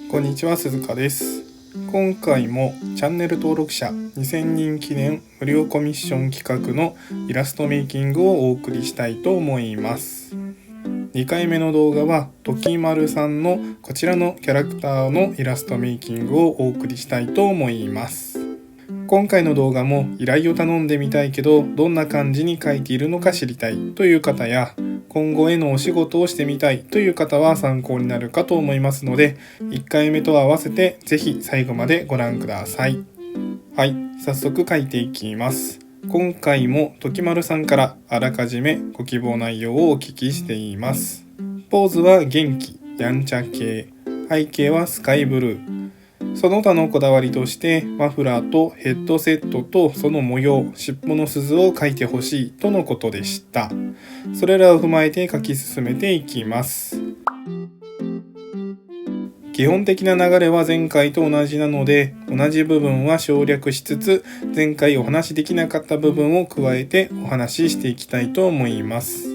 こんにちは、鈴鹿です。今回もチャンネル登録者2000人記念無料コミッション企画のイラストメイキングをお送りしたいと思います。2回目の動画はときまるさんのこちらのキャラクターのイラストメイキングをお送りしたいと思います。今回の動画も依頼を頼んでみたいけどどんな感じに描いているのか知りたいという方や、今後へのお仕事をしてみたいという方は参考になるかと思いますので、1回目と合わせてぜひ最後までご覧ください。はい、早速描いていきます。今回もときまるさんからあらかじめご希望内容をお聞きしています。ポーズは元気、やんちゃ系、背景はスカイブルー。その他のこだわりとしてマフラーとヘッドセットとその模様、尻尾の鈴を描いてほしいとのことでした。それらを踏まえて描き進めていきます。基本的な流れは前回と同じなので、同じ部分は省略しつつ前回お話しできなかった部分を加えてお話ししていきたいと思います。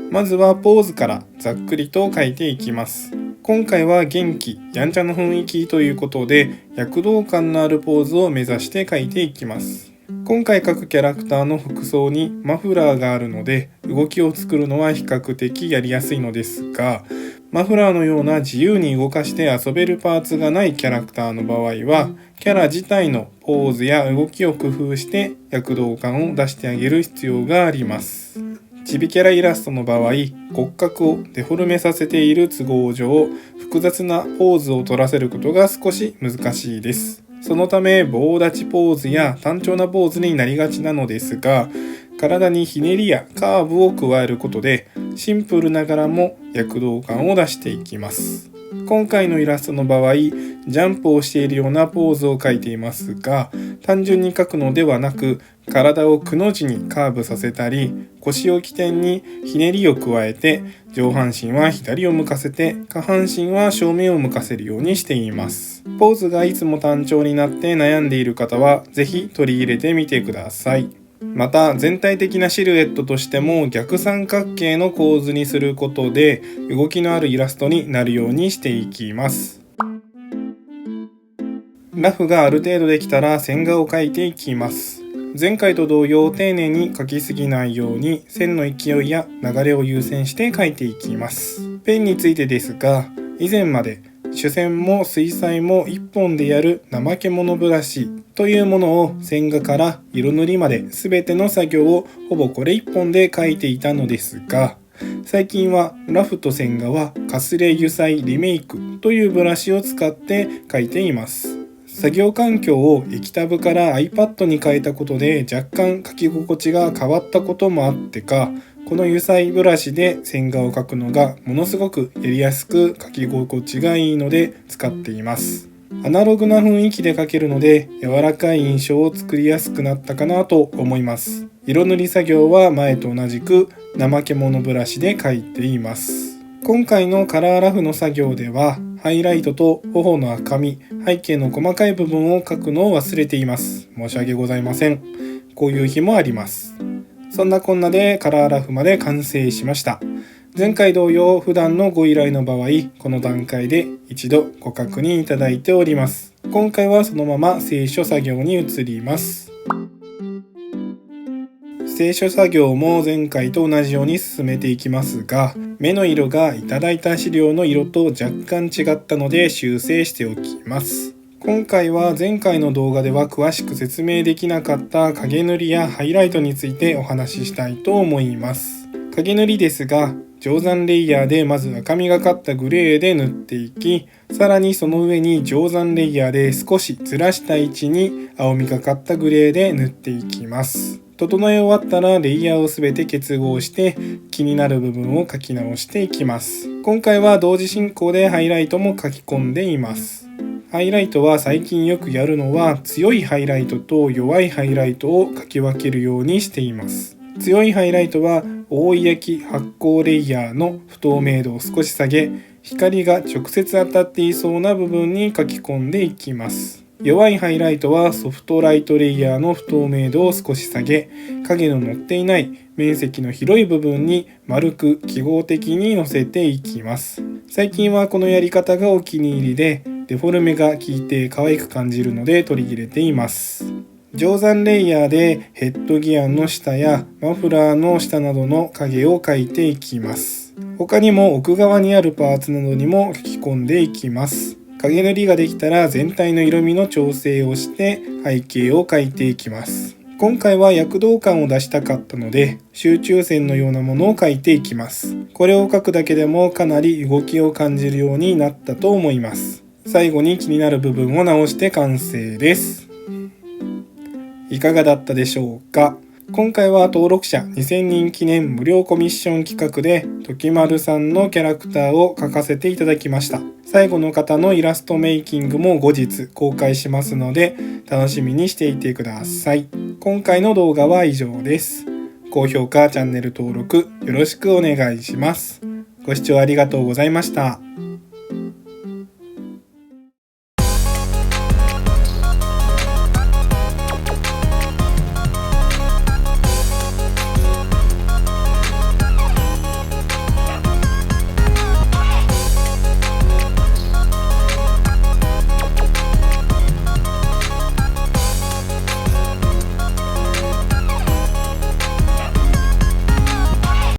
まずはポーズからざっくりと描いていきます。今回は元気、やんちゃな雰囲気ということで躍動感のあるポーズを目指して描いていきます。今回描くキャラクターの服装にマフラーがあるので動きを作るのは比較的やりやすいのですが、マフラーのような自由に動かして遊べるパーツがないキャラクターの場合はキャラ自体のポーズや動きを工夫して躍動感を出してあげる必要があります。チビキャライラストの場合、骨格をデフォルメさせている都合上、複雑なポーズを取らせることが少し難しいです。そのため棒立ちポーズや単調なポーズになりがちなのですが、体にひねりやカーブを加えることでシンプルながらも躍動感を出していきます。今回のイラストの場合、ジャンプをしているようなポーズを描いていますが、単純に描くのではなく、体をくの字にカーブさせたり、腰を起点にひねりを加えて、上半身は左を向かせて、下半身は正面を向かせるようにしています。ポーズがいつも単調になって悩んでいる方は、ぜひ取り入れてみてください。また全体的なシルエットとしても逆三角形の構図にすることで動きのあるイラストになるようにしていきます。ラフがある程度できたら線画を描いていきます。前回と同様丁寧に描きすぎないように線の勢いや流れを優先して描いていきます。ペンについてですが、以前まで主線も水彩も1本でやる怠け者ブラシというものを線画から色塗りまで全ての作業をほぼこれ1本で描いていたのですが、最近はラフと線画はかすれ油彩リメイクというブラシを使って描いています。作業環境を液タブから iPad に変えたことで若干描き心地が変わったこともあってか、この油彩ブラシで線画を描くのがものすごくやりやすく描き心地がいいので使っています。アナログな雰囲気で描けるので柔らかい印象を作りやすくなったかなと思います。色塗り作業は前と同じく怠け者ブラシで描いています。今回のカラーラフの作業ではハイライトと頬の赤み、背景の細かい部分を描くのを忘れています。申し訳ございません。こういう日もあります。そんなこんなでカラーラフまで完成しました。前回同様、普段のご依頼の場合、この段階で一度ご確認いただいております。今回はそのまま清書作業に移ります。清書作業も前回と同じように進めていきますが、目の色がいただいた資料の色と若干違ったので修正しておきます。今回は前回の動画では詳しく説明できなかった影塗りやハイライトについてお話ししたいと思います。影塗りですが、定山レイヤーでまず赤みがかったグレーで塗っていき、さらにその上に定山レイヤーで少しずらした位置に青みがかったグレーで塗っていきます。整え終わったらレイヤーをすべて結合して気になる部分を描き直していきます。今回は同時進行でハイライトも描き込んでいます。ハイライトは最近よくやるのは強いハイライトと弱いハイライトを描き分けるようにしています。強いハイライトは覆い焼き発光レイヤーの不透明度を少し下げ、光が直接当たっていそうな部分に描き込んでいきます。弱いハイライトはソフトライトレイヤーの不透明度を少し下げ、影の乗っていない面積の広い部分に丸く記号的に乗せていきます。最近はこのやり方がお気に入りで、デフォルメが効いて可愛く感じるので取り入れています。定山レイヤーでヘッドギアの下やマフラーの下などの影を描いていきます。他にも奥側にあるパーツなどにも書き込んでいきます。影塗りができたら全体の色味の調整をして背景を描いていきます。今回は躍動感を出したかったので集中線のようなものを描いていきます。これを描くだけでもかなり動きを感じるようになったと思います。最後に気になる部分を直して完成です。いかがだったでしょうか。今回は登録者2000人記念無料コミッション企画で時丸さんのキャラクターを描かせていただきました。最後の方のイラストメイキングも後日公開しますので楽しみにしていてください。今回の動画は以上です。高評価、チャンネル登録よろしくお願いします。ご視聴ありがとうございました。